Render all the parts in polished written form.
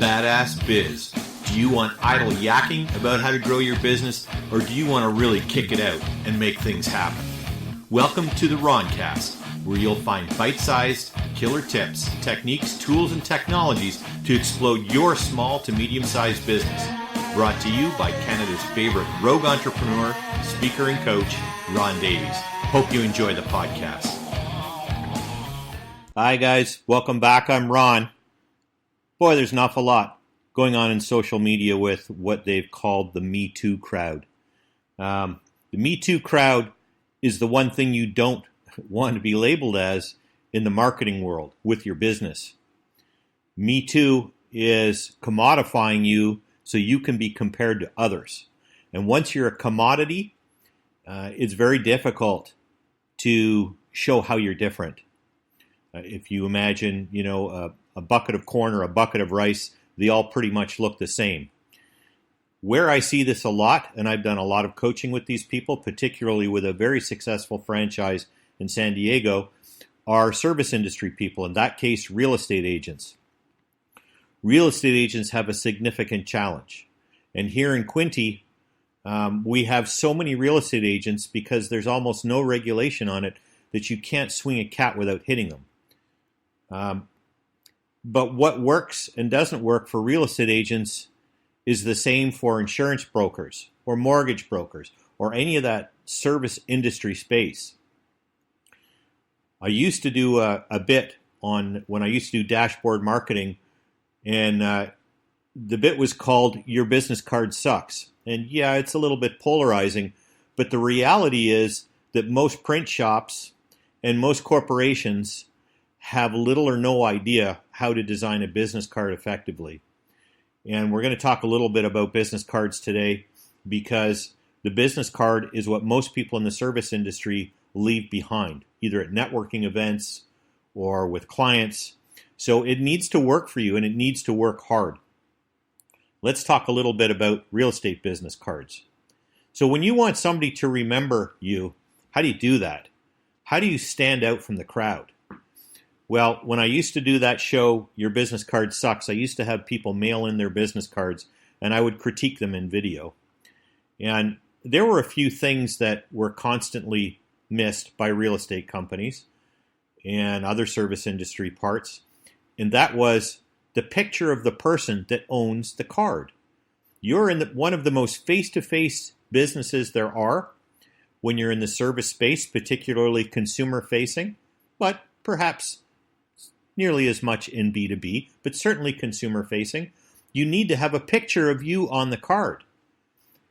badass biz? Do you want idle yakking about how to grow your business, or do you want to really kick it out and make things happen? Welcome to the Roncast, where you'll find bite-sized, killer tips, techniques, tools, and technologies to explode your small to medium-sized business. Brought to you by Canada's favorite rogue entrepreneur, speaker, and coach, Ron Davies. Hope you enjoy the podcast. Hi guys, welcome back. I'm Ron. Boy, there's an awful lot going on in social media with what they've called the Me Too crowd. The Me Too crowd is the one thing you don't want to be labeled as in the marketing world with your business. Me Too is commodifying you so you can be compared to others. And once you're a commodity, it's very difficult to show how you're different. If you imagine, a bucket of corn or a bucket of rice, they all pretty much look the same. Where I see this a lot, and I've done a lot of coaching with these people, particularly with a very successful franchise in San Diego, are service industry people, in that case, real estate agents. Real estate agents have a significant challenge. And here in Quinte, we have so many real estate agents because there's almost no regulation on it that you can't swing a cat without hitting them. But what works and doesn't work for real estate agents is the same for insurance brokers or mortgage brokers or any of that service industry space. I used to do a bit on when I used to do dashboard marketing, and the bit was called Your Business Card Sucks. And yeah, it's a little bit polarizing, but the reality is that most print shops and most corporations have little or no idea how to design a business card effectively. And we're going to talk a little bit about business cards today because the business card is what most people in the service industry leave behind, either at networking events or with clients. So it needs to work for you, and it needs to work hard. Let's talk a little bit about real estate business cards. So when you want somebody to remember you, how do you do that? How do you stand out from the crowd? Well, when I used to do that show, Your Business Card Sucks, I used to have people mail in their business cards, and I would critique them in video. And there were a few things that were constantly missed by real estate companies and other service industry parts, and that was the picture of the person that owns the card. You're in one of the most face-to-face businesses there are when you're in the service space, particularly consumer-facing, but perhaps nearly as much in B2B, but certainly consumer-facing. You need to have a picture of you on the card.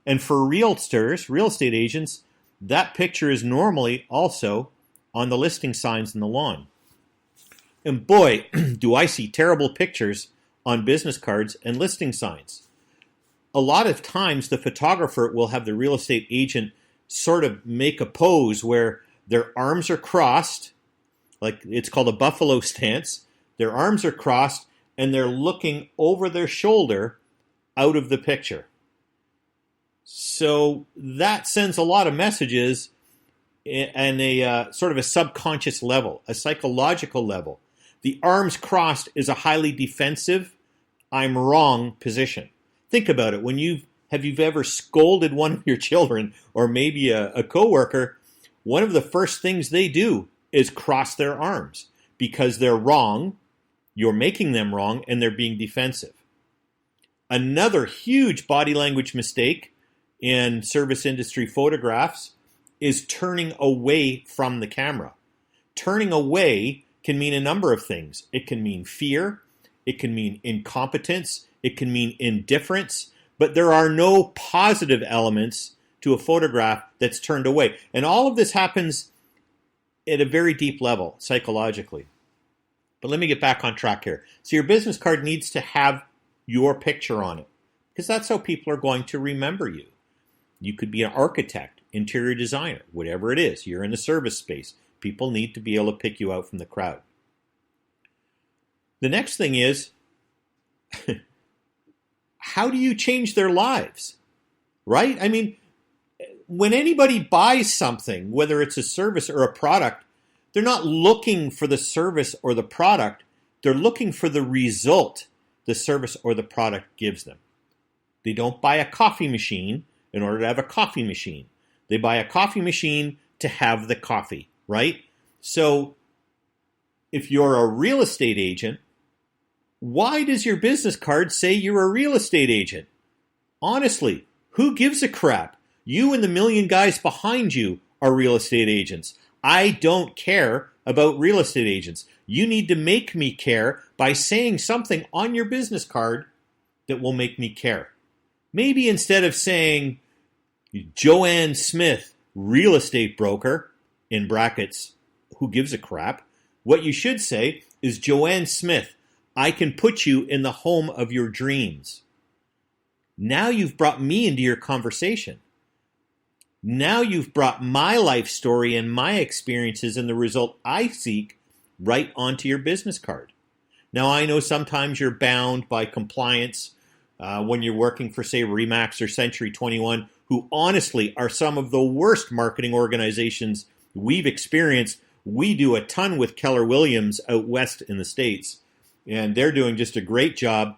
And for realtors, real estate agents, that picture is normally also on the listing signs in the lawn. And boy, do I see terrible pictures on business cards and listing signs. A lot of times the photographer will have the real estate agent sort of make a pose where their arms are crossed, like it's called a buffalo stance. Their arms are crossed and they're looking over their shoulder out of the picture. So that sends a lot of messages and a sort of a subconscious level, a psychological level. The arms crossed is a highly defensive, I'm wrong position. Think about it. Have you ever scolded one of your children or maybe a coworker? One of the first things they do is cross their arms because they're wrong, you're making them wrong, and they're being defensive. Another huge body language mistake in service industry photographs is turning away from the camera. Turning away can mean a number of things. It can mean fear, it can mean incompetence, it can mean indifference, but there are no positive elements to a photograph that's turned away. And all of this happens at a very deep level, psychologically. But let me get back on track here. So your business card needs to have your picture on it, because that's how people are going to remember you. You could be an architect, interior designer, whatever it is. You're in the service space. People need to be able to pick you out from the crowd. The next thing is, how do you change their lives? Right? I mean, when anybody buys something, whether it's a service or a product, they're not looking for the service or the product. They're looking for the result the service or the product gives them. They don't buy a coffee machine in order to have a coffee machine. They buy a coffee machine to have the coffee, right? So if you're a real estate agent, why does your business card say you're a real estate agent? Honestly, who gives a crap? You and the million guys behind you are real estate agents. I don't care about real estate agents. You need to make me care by saying something on your business card that will make me care. Maybe instead of saying Joanne Smith, real estate broker, in brackets, who gives a crap, what you should say is Joanne Smith, I can put you in the home of your dreams. Now you've brought me into your conversation. Now you've brought my life story and my experiences and the result I seek right onto your business card. Now I know sometimes you're bound by compliance when you're working for, say, Remax or Century 21, who honestly are some of the worst marketing organizations we've experienced. We do a ton with Keller Williams out west in the States, and they're doing just a great job.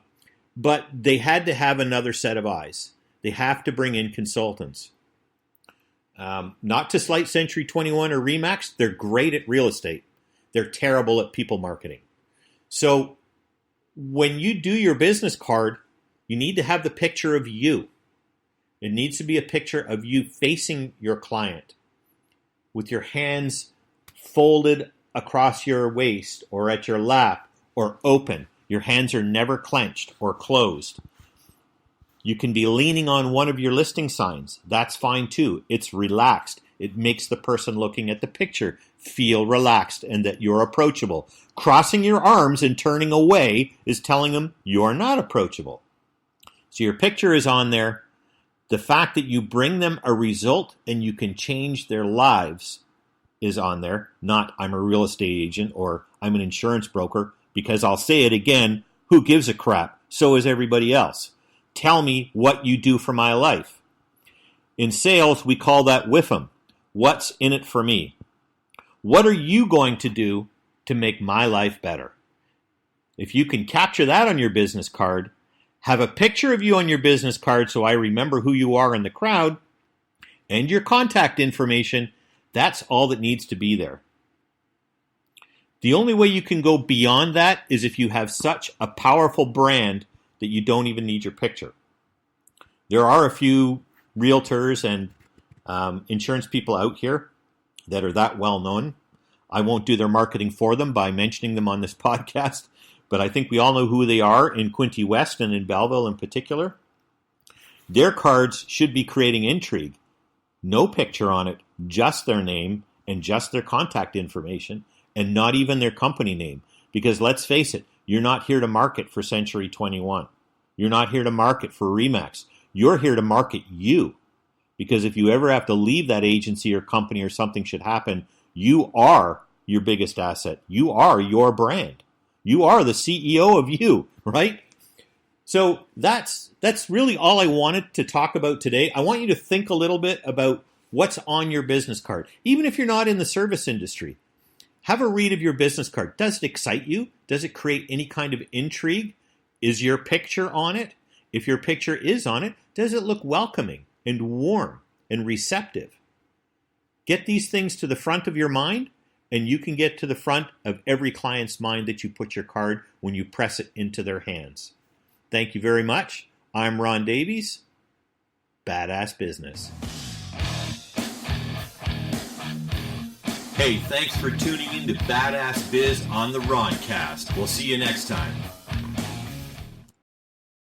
But they had to have another set of eyes. They have to bring in consultants. Not to slight Century 21 or Remax, they're great at real estate. They're terrible at people marketing. So when you do your business card, you need to have the picture of you. It needs to be a picture of you facing your client with your hands folded across your waist or at your lap or open. Your hands are never clenched or closed. You can be leaning on one of your listing signs. That's fine too. It's relaxed. It makes the person looking at the picture feel relaxed and that you're approachable. Crossing your arms and turning away is telling them you're not approachable. So your picture is on there. The fact that you bring them a result and you can change their lives is on there. Not I'm a real estate agent or I'm an insurance broker, because I'll say it again, who gives a crap? So is everybody else. Tell me what you do for my life. In sales, we call that WIFM. What's in it for me? What are you going to do to make my life better? If you can capture that on your business card, have a picture of you on your business card so I remember who you are in the crowd, and your contact information, that's all that needs to be there. The only way you can go beyond that is if you have such a powerful brand that you don't even need your picture. There are a few realtors and insurance people out here that are that well known. I won't do their marketing for them by mentioning them on this podcast, but I think we all know who they are in Quinte West and in Belleville in particular. Their cards should be creating intrigue. No picture on it, just their name and just their contact information, and not even their company name. Because let's face it, you're not here to market for Century 21. You're not here to market for Remax. You're here to market you. Because if you ever have to leave that agency or company or something should happen, you are your biggest asset. You are your brand. You are the CEO of you, right? So that's really all I wanted to talk about today. I want you to think a little bit about what's on your business card. Even if you're not in the service industry, have a read of your business card. Does it excite you? Does it create any kind of intrigue? Is your picture on it? If your picture is on it, does it look welcoming and warm and receptive? Get these things to the front of your mind, and you can get to the front of every client's mind that you put your card when you press it into their hands. Thank you very much. I'm Ron Davies. Badass Business. Hey, thanks for tuning in to Badass Biz on the Roncast. We'll see you next time.